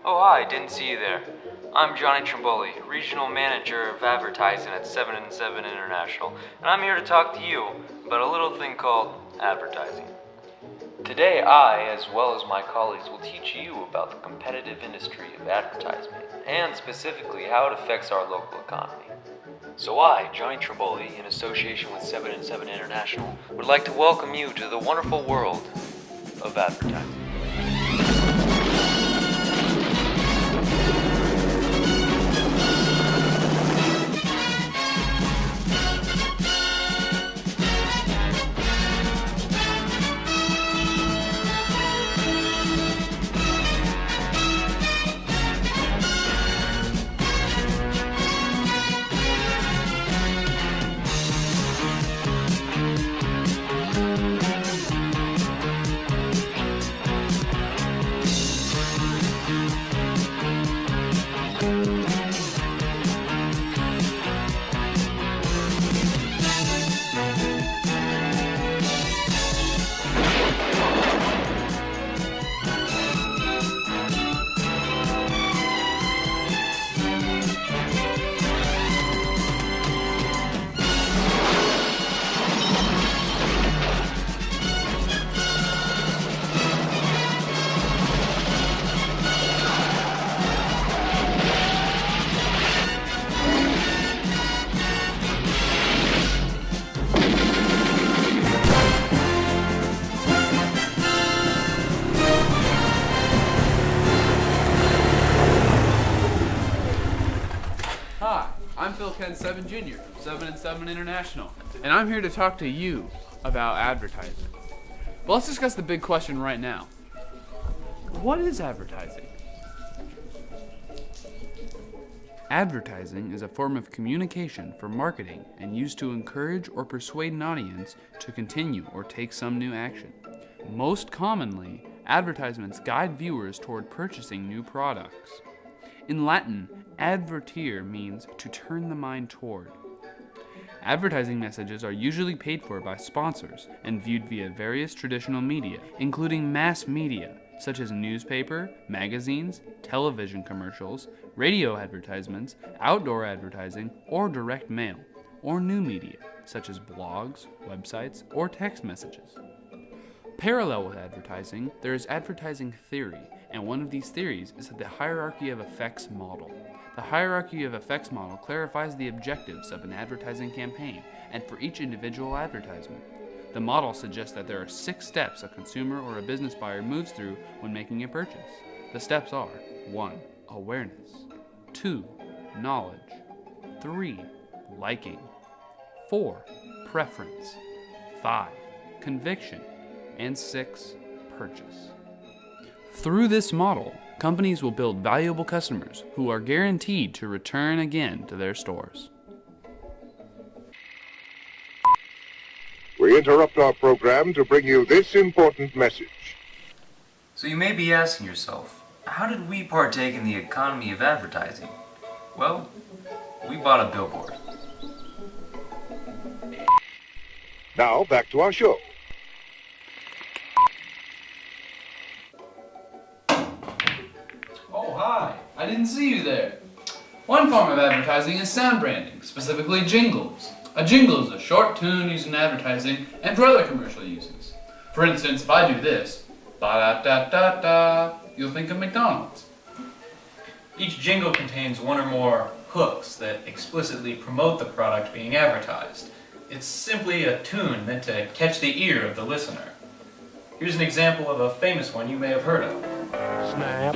Oh, hi, didn't see you there. I'm Johnny Trimboli, Regional Manager of Advertising at 7 and 7 International, and I'm here to talk to you about a little thing called advertising. Today, I, as well as my colleagues, will teach you about the competitive industry of advertisement, and specifically how it affects our local economy. So I, Johnny Trimboli, in association with 7 and 7 International, would like to welcome you to the wonderful world of advertising. Hi, I'm Phil Ken 7 Jr. from 7 and 7 International, and I'm here to talk to you about advertising. But let's discuss the big question right now. What is advertising? Advertising is a form of communication for marketing and used to encourage or persuade an audience to continue or take some new action. Most commonly, advertisements guide viewers toward purchasing new products. In Latin, advertere means to turn the mind toward. Advertising messages are usually paid for by sponsors and viewed via various traditional media, including mass media, such as newspaper, magazines, television commercials, radio advertisements, outdoor advertising, or direct mail, or new media, such as blogs, websites, or text messages. Parallel with advertising, there is advertising theory, and one of these theories is the hierarchy of effects model. The hierarchy of effects model clarifies the objectives of an advertising campaign and for each individual advertisement. The model suggests that there are 6 steps a consumer or a business buyer moves through when making a purchase. The steps are 1. Awareness, 2. Knowledge, 3. Liking, 4. Preference, 5. Conviction, and 6. Purchase. Through this model, companies will build valuable customers who are guaranteed to return again to their stores. We interrupt our program to bring you this important message. So you may be asking yourself, how did we partake in the economy of advertising? Well, we bought a billboard. Now, back to our show. Oh, hi. I didn't see you there. One form of advertising is sound branding, specifically jingles. A jingle is a short tune used in advertising and for other commercial uses. For instance, if I do this, ba-da-da-da-da, you'll think of McDonald's. Each jingle contains one or more hooks that explicitly promote the product being advertised. It's simply a tune meant to catch the ear of the listener. Here's an example of a famous one you may have heard of. Snap,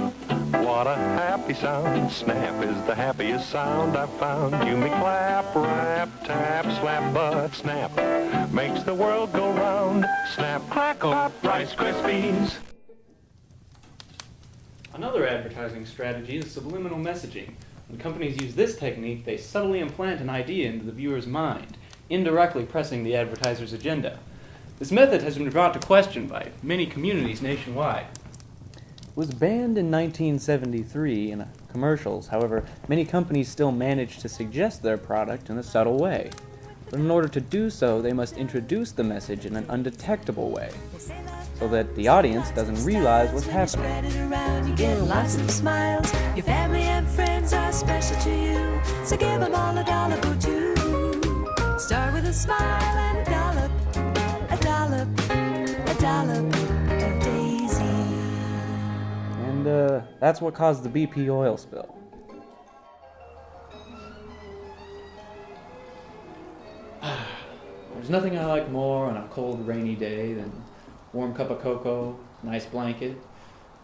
what a happy sound. Snap is the happiest sound I've found. You may clap, rap, tap, slap, but snap makes the world go round. Snap, crackle, pop, Rice Krispies. Another advertising strategy is subliminal messaging. When companies use this technique, they subtly implant an idea into the viewer's mind, indirectly pressing the advertiser's agenda. This method has been brought to question by many communities nationwide. It was banned in 1973 in commercials. However, many companies still manage to suggest their product in a subtle way. But in order to do so, they must introduce the message in an undetectable way, so that the audience doesn't realize what's happening. Spread it around, you get lots of smiles. Your family and friends are special to you, so give them all $1 or two. Start with a smile and $1, $1 of Daisy. And that's what caused the BP oil spill. There's nothing I like more on a cold, rainy day than a warm cup of cocoa, nice blanket,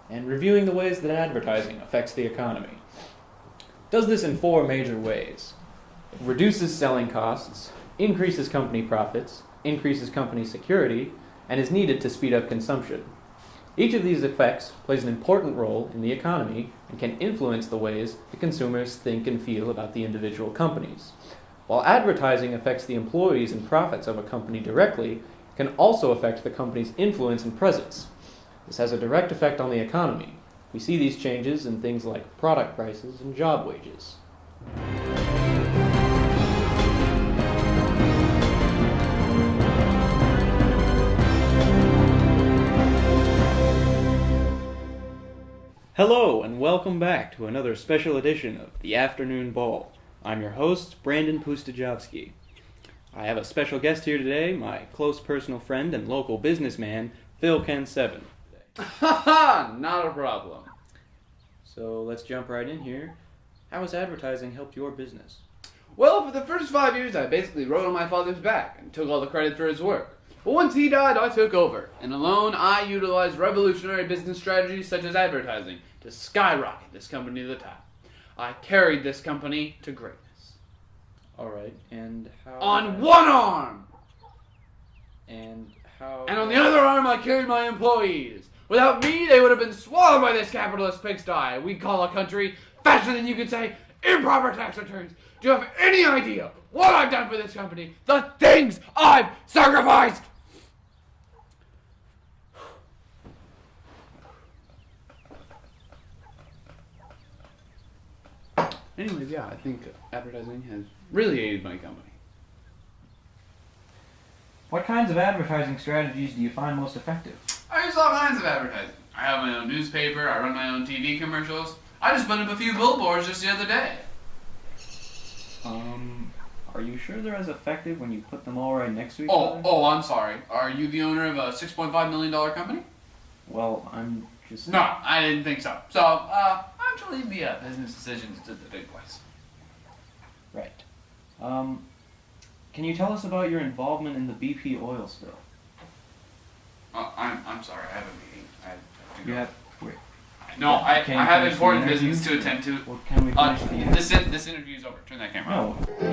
and reviewing the ways that advertising affects the economy. It does this in 4 major ways. It reduces selling costs, increases company profits, increases company security, and is needed to speed up consumption. Each of these effects plays an important role in the economy and can influence the ways the consumers think and feel about the individual companies. While advertising affects the employees and profits of a company directly, it can also affect the company's influence and presence. This has a direct effect on the economy. We see these changes in things like product prices and job wages. Hello, and welcome back to another special edition of The Afternoon Ball. I'm your host, Brandon Pustajovsky. I have a special guest here today, my close personal friend and local businessman, Phil Ken7. Haha, not a problem. So let's jump right in here. How has advertising helped your business? Well, for the first 5 years, I basically rode on my father's back and took all the credit for his work. But once he died, I took over, and alone, I utilized revolutionary business strategies such as advertising to skyrocket this company to the top. I carried this company to greatness. Alright, and how... On one arm! And how... And on the other arm, I carried my employees. Without me, they would have been swallowed by this capitalist pigsty we call a country, faster than you can say improper tax returns. Do you have any idea what I've done for this company? The things I've sacrificed! Anyways, yeah, I think advertising has really aided my company. What kinds of advertising strategies do you find most effective? I use all kinds of advertising. I have my own newspaper, I run my own TV commercials. I just put up a few billboards just the other day. Are you sure they're as effective when you put them all right next to each Oh, other? oh, I'm sorry. Are you the owner of a $6.5 million company? Well, I'm just... No, I didn't think so. So, actually the business decisions to the big place. Right. Can you tell us about your involvement in the BP oil spill? I'm sorry, I have a meeting. I have to go. You have... Wait. No, I Can you have finish important the interview? business to attend to. Well, can we finish the interview? This interview's over. Turn that camera on. No.